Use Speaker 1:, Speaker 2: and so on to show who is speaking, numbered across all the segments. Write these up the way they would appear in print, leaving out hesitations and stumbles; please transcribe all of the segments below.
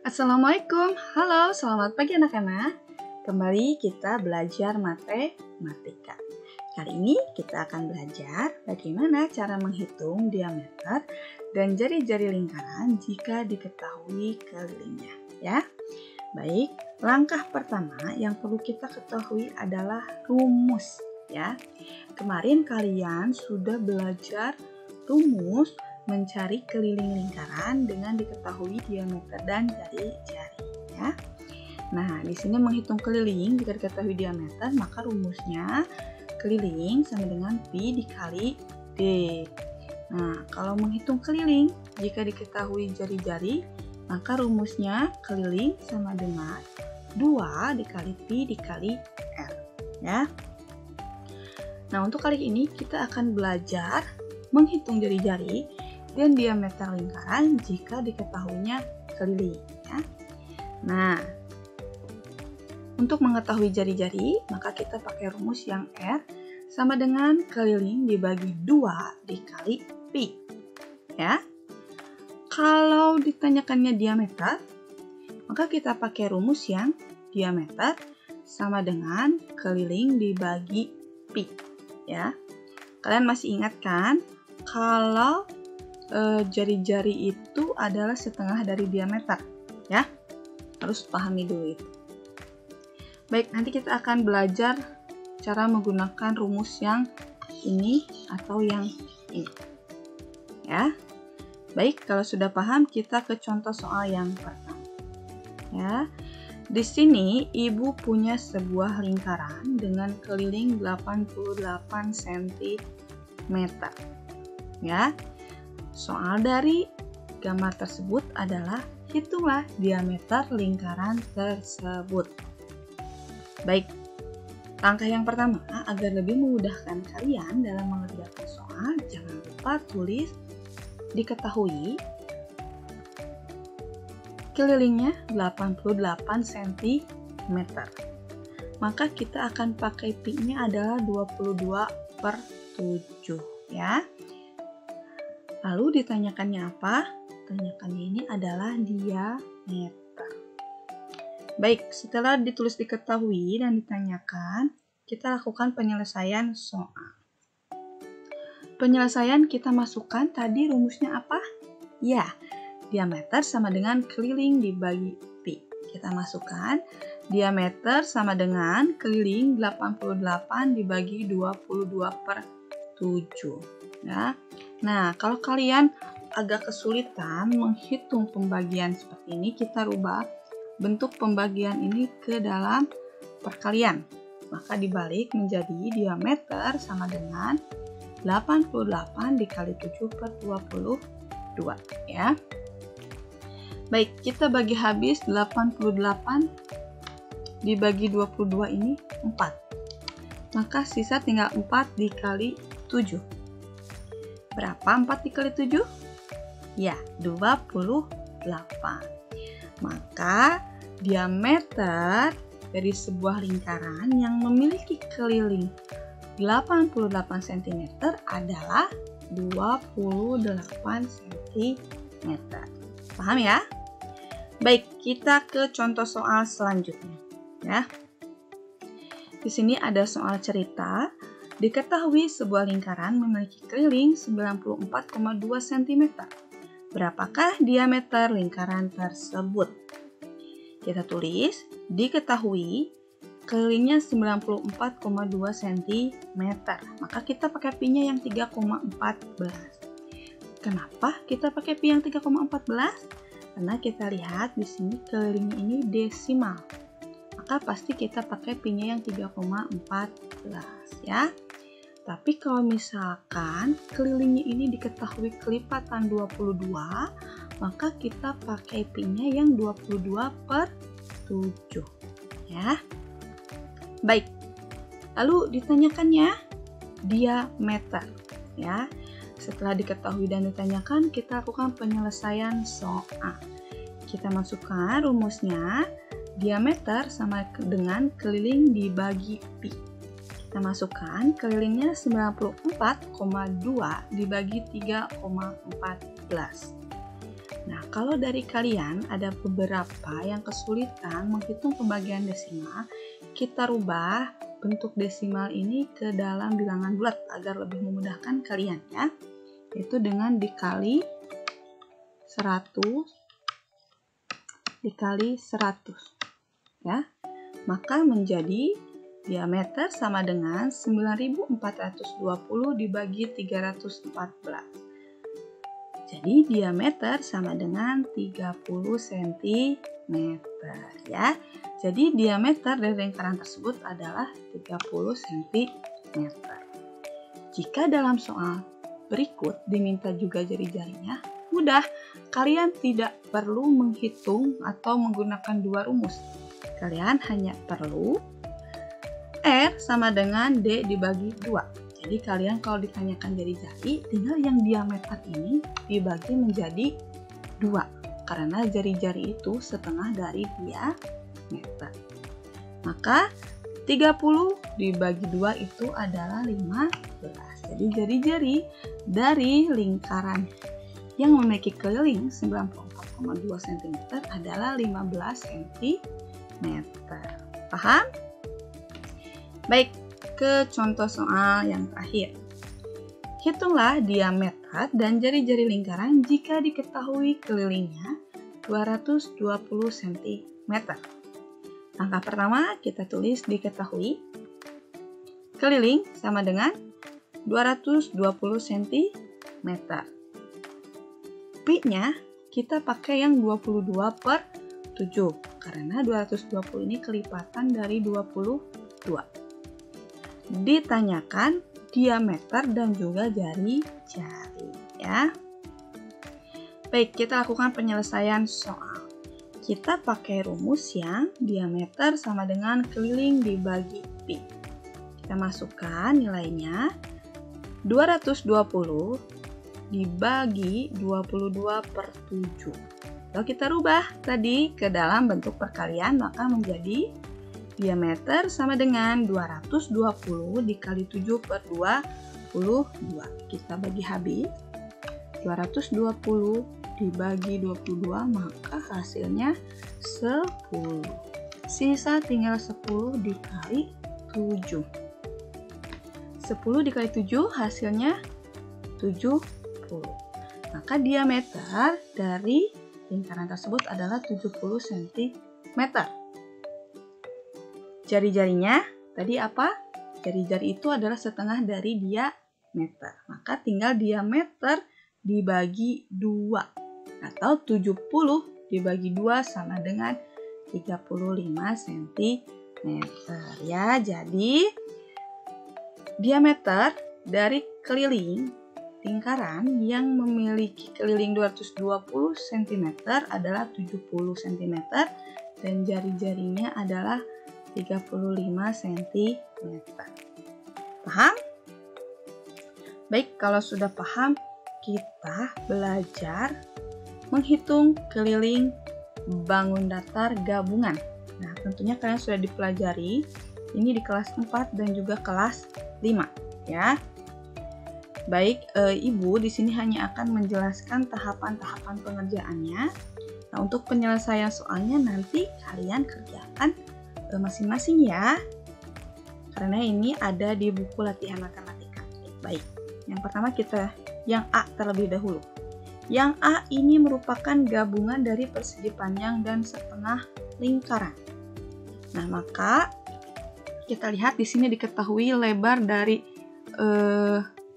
Speaker 1: Assalamualaikum, halo selamat pagi anak-anak. Kembali kita belajar matematika. Kali ini kita akan belajar bagaimana cara menghitung diameter dan jari-jari lingkaran jika diketahui kelilingnya, ya. Baik, langkah pertama yang perlu kita ketahui adalah rumus, ya. Kemarin kalian sudah belajar rumus mencari keliling lingkaran dengan diketahui diameter dan jari-jari, ya. Nah, di sini menghitung keliling jika diketahui diameter, maka rumusnya keliling sama dengan pi dikali d. Nah, kalau menghitung keliling jika diketahui jari-jari, maka rumusnya keliling sama dengan 2 dikali pi dikali r, ya. Nah, untuk kali ini kita akan belajar menghitung jari-jari dan diameter lingkaran jika diketahuinya keliling, ya. Nah, untuk mengetahui jari-jari, maka kita pakai rumus yang R sama dengan keliling dibagi 2 dikali pi, ya. Kalau ditanyakannya diameter, maka kita pakai rumus yang diameter sama dengan keliling dibagi pi, ya. Kalian masih ingat kan kalau jari-jari itu adalah setengah dari diameter, ya. Harus pahami dulu itu. Baik, nanti kita akan belajar cara menggunakan rumus yang ini atau yang ini, ya. Baik, kalau sudah paham, kita ke contoh soal yang pertama, ya. Di sini ibu punya sebuah lingkaran dengan keliling 88 cm, ya. Soal dari gambar tersebut adalah hitunglah diameter lingkaran tersebut. Baik, langkah yang pertama agar lebih memudahkan kalian dalam mengerjakan soal, jangan lupa tulis diketahui kelilingnya 88 cm. Maka kita akan pakai pi-nya adalah 22/7, ya. Lalu ditanyakannya apa? Tanyakannya ini adalah diameter. Baik, setelah ditulis diketahui dan ditanyakan, kita lakukan penyelesaian soal. Penyelesaian kita masukkan tadi rumusnya apa? Ya, diameter sama dengan keliling dibagi pi. Kita masukkan diameter sama dengan keliling 88 dibagi 22/7, ya. Nah, kalau kalian agak kesulitan menghitung pembagian seperti ini, kita rubah bentuk pembagian ini ke dalam perkalian. Maka dibalik menjadi diameter sama dengan 88 dikali 7/22, ya. Baik, kita bagi habis 88 dibagi 22 ini 4. Maka sisa tinggal 4 dikali 7. Berapa 4 dikali 7? Ya, 28. Maka diameter dari sebuah lingkaran yang memiliki keliling 88 cm adalah 28 cm. Paham ya? Baik, kita ke contoh soal selanjutnya, ya. Di sini ada soal cerita. Diketahui sebuah lingkaran memiliki keliling 94,2 cm. Berapakah diameter lingkaran tersebut? Kita tulis, diketahui kelilingnya 94,2 cm. Maka kita pakai pi-nya yang 3,14. Kenapa kita pakai pi yang 3,14? Karena kita lihat di sini kelilingnya ini desimal. Maka pasti kita pakai pi-nya yang 3,14, ya. Tapi kalau misalkan kelilingnya ini diketahui kelipatan 22, maka kita pakai pi-nya yang 22/7, ya. Baik, lalu ditanyakannya diameter, ya. Setelah diketahui dan ditanyakan, kita lakukan penyelesaian soal. Kita masukkan rumusnya, diameter sama dengan keliling dibagi pi. Kita masukkan kelilingnya 94,2 dibagi 3,14. Nah, kalau dari kalian ada beberapa yang kesulitan menghitung pembagian desimal, kita rubah bentuk desimal ini ke dalam bilangan bulat agar lebih memudahkan kalian ya. Yaitu dengan dikali 100 dikali 100 ya. Maka menjadi diameter sama dengan 9420 dibagi 314. Jadi diameter sama dengan 30 cm ya. Jadi diameter dari lingkaran tersebut adalah 30 cm. Jika dalam soal berikut diminta juga jari-jarinya, mudah. Kalian tidak perlu menghitung atau menggunakan dua rumus. Kalian hanya perlu R sama dengan D dibagi 2. Jadi kalian kalau ditanyakan jari-jari, tinggal yang diameter ini dibagi menjadi 2. Karena jari-jari itu setengah dari diameter. Maka 30 dibagi 2 itu adalah 15. Jadi jari-jari dari lingkaran yang memiliki keliling 94,2 cm adalah 15 cm. Paham? Baik. Ke contoh soal yang terakhir. Hitunglah diameter dan jari-jari lingkaran jika diketahui kelilingnya 220 cm. Langkah pertama kita tulis diketahui. Keliling sama dengan 220 cm. Pi-nya kita pakai yang 22/7 karena 220 ini kelipatan dari 22. Ditanyakan diameter dan juga jari-jari ya. Baik, kita lakukan penyelesaian soal. Kita pakai rumus yang diameter sama dengan keliling dibagi pi. Kita masukkan nilainya 220 dibagi 22/7. Kalau kita rubah tadi ke dalam bentuk perkalian, maka menjadi diameter sama dengan 220 dikali 7/22. Kita bagi habis. 220 dibagi 22, maka hasilnya 10. Sisa tinggal 10 dikali 7. 10 dikali 7 hasilnya 70. Maka diameter dari lingkaran tersebut adalah 70 cm. Jari-jarinya tadi apa? Jari-jari itu adalah setengah dari diameter. Maka tinggal diameter dibagi 2. Atau 70 dibagi 2 sama dengan 35 cm. Ya, jadi diameter dari keliling lingkaran yang memiliki keliling 220 cm adalah 70 cm dan jari-jarinya adalah 35 cm. Paham? Baik, kalau sudah paham, kita belajar menghitung keliling bangun datar gabungan. Nah, tentunya kalian sudah dipelajari ini di kelas 4 dan juga kelas 5 ya. Baik, Ibu di sini hanya akan menjelaskan tahapan-tahapan pengerjaannya. Nah, untuk penyelesaian soalnya nanti kalian kerjakan masing-masing ya, karena ini ada di buku latihan matematika. Baik, yang pertama kita yang A terlebih dahulu. Yang A ini merupakan gabungan dari persegi panjang dan setengah lingkaran. Nah, maka kita lihat di sini diketahui lebar dari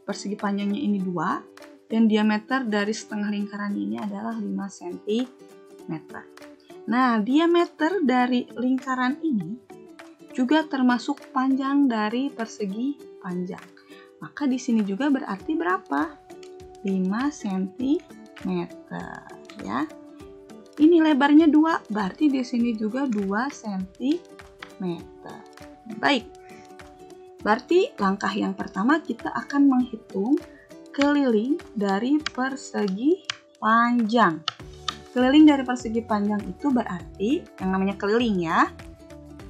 Speaker 1: persegi panjangnya ini 2 dan diameter dari setengah lingkaran ini adalah 5 cm. Nah, diameter dari lingkaran ini juga termasuk panjang dari persegi panjang. Maka di sini juga berarti berapa? 5 cm ya. Ini lebarnya 2, berarti di sini juga 2 cm. Baik. Berarti langkah yang pertama kita akan menghitung keliling dari persegi panjang. Keliling dari persegi panjang itu berarti yang namanya keliling ya.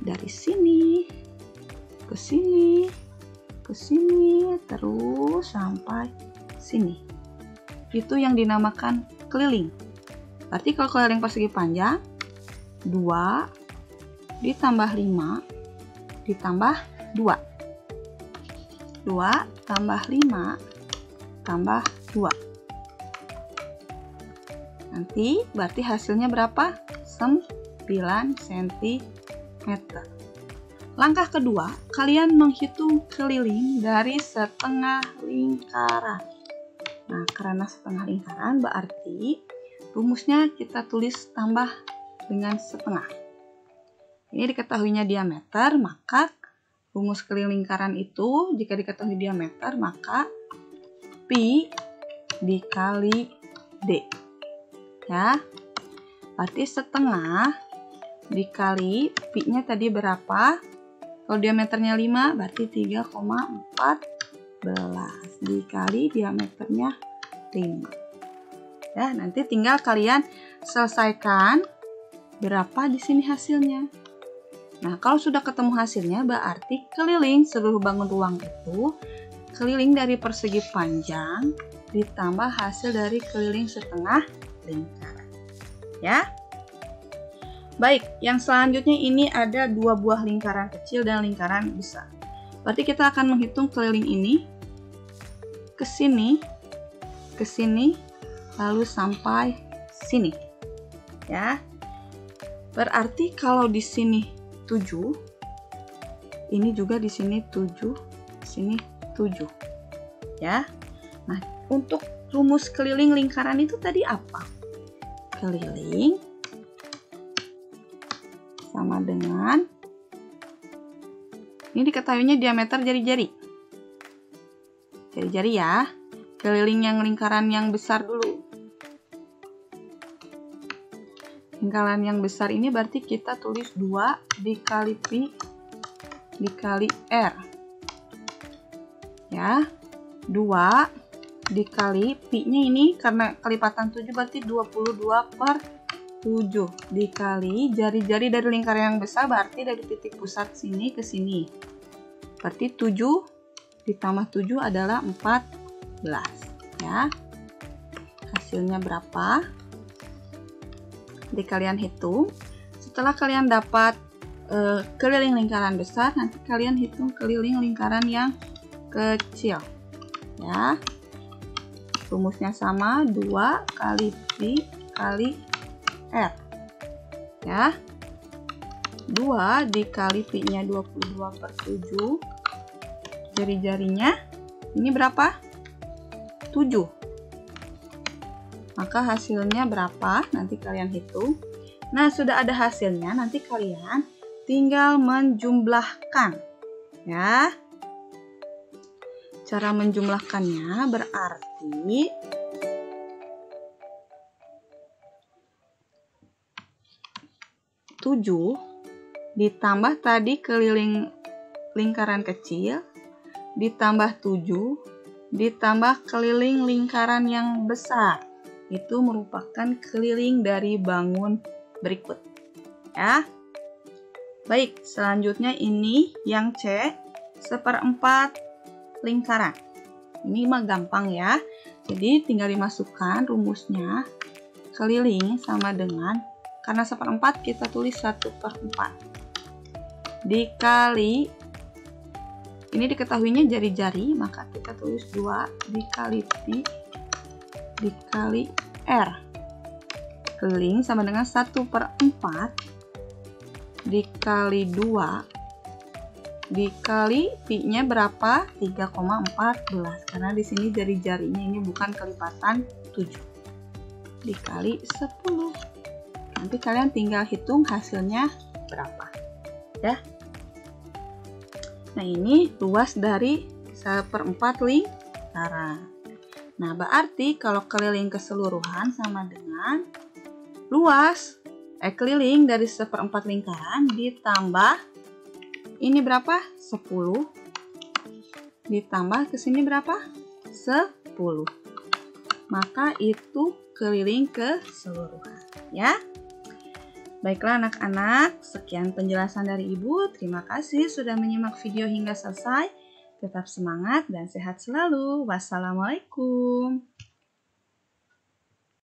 Speaker 1: Dari sini ke sini, ke sini, terus sampai sini. Itu yang dinamakan keliling. Berarti kalau keliling persegi panjang 2 ditambah 5 ditambah 2. 2 tambah 5 tambah 2. Nanti berarti hasilnya berapa? 9 cm. Langkah kedua, kalian menghitung keliling dari setengah lingkaran. Nah, karena setengah lingkaran berarti rumusnya kita tulis tambah dengan setengah. Ini diketahuinya diameter, maka rumus keliling lingkaran itu jika diketahui diameter, maka pi dikali d. Ya, berarti setengah dikali pi-nya tadi berapa? Kalau diameternya 5 berarti 3,14 dikali diameternya 5. Ya, nanti tinggal kalian selesaikan berapa di sini hasilnya. Nah, kalau sudah ketemu hasilnya berarti keliling seluruh bangun ruang itu keliling dari persegi panjang ditambah hasil dari keliling setengah lingkaran. Ya. Baik, yang selanjutnya ini ada 2 buah lingkaran kecil dan lingkaran besar. Berarti kita akan menghitung keliling ini ke sini, lalu sampai sini. Ya. Berarti kalau di sini 7, ini juga di sini 7, sini 7. Ya. Nah, untuk rumus keliling lingkaran itu tadi apa? Keliling sama dengan, ini diketahuinya diameter jari-jari. Jari-jari ya. Keliling yang lingkaran yang besar dulu. Lingkaran yang besar ini berarti kita tulis 2 dikali pi dikali r. Ya. 2 dikali pi-nya ini karena kelipatan 7 berarti 22/7 dikali jari-jari dari lingkaran yang besar berarti dari titik pusat sini ke sini. Berarti 7 ditambah 7 adalah 14. Ya. Hasilnya berapa? Jadi kalian hitung. Setelah kalian dapat keliling lingkaran besar, nanti kalian hitung keliling lingkaran yang kecil. Ya. Rumusnya sama, 2 kali pi kali R. Ya. 2 dikali pi-nya 22/7. Jari-jarinya ini berapa? 7. Maka hasilnya berapa? Nanti kalian hitung. Nah, sudah ada hasilnya, nanti kalian tinggal menjumlahkan. Ya. Cara menjumlahkannya berarti 7 ditambah tadi keliling lingkaran kecil ditambah 7 ditambah keliling lingkaran yang besar. Itu merupakan keliling dari bangun berikut. Ya. Baik, selanjutnya ini yang C, 1/4 lingkaran. Ini mah gampang ya. Jadi tinggal dimasukkan rumusnya. Keliling sama dengan, karena 1/4 kita tulis 1/4 dikali, ini diketahuinya jari-jari, maka kita tulis 2 dikali pi dikali r. Keliling sama dengan 1/4 dikali 2 dikali pi-nya berapa? 3,14. Karena di sini jari-jarinya ini bukan kelipatan 7. Dikali 10. Nanti kalian tinggal hitung hasilnya berapa. Ya. Nah, ini luas dari 1/4 lingkaran. Nah, berarti kalau keliling keseluruhan sama dengan luas keliling dari 1/4 lingkaran ditambah ini berapa? 10 ditambah ke sini berapa? 10. Maka itu keliling keseluruhan, ya. Baiklah anak-anak, sekian penjelasan dari Ibu. Terima kasih sudah menyimak video hingga selesai. Tetap semangat dan sehat selalu. Wassalamualaikum.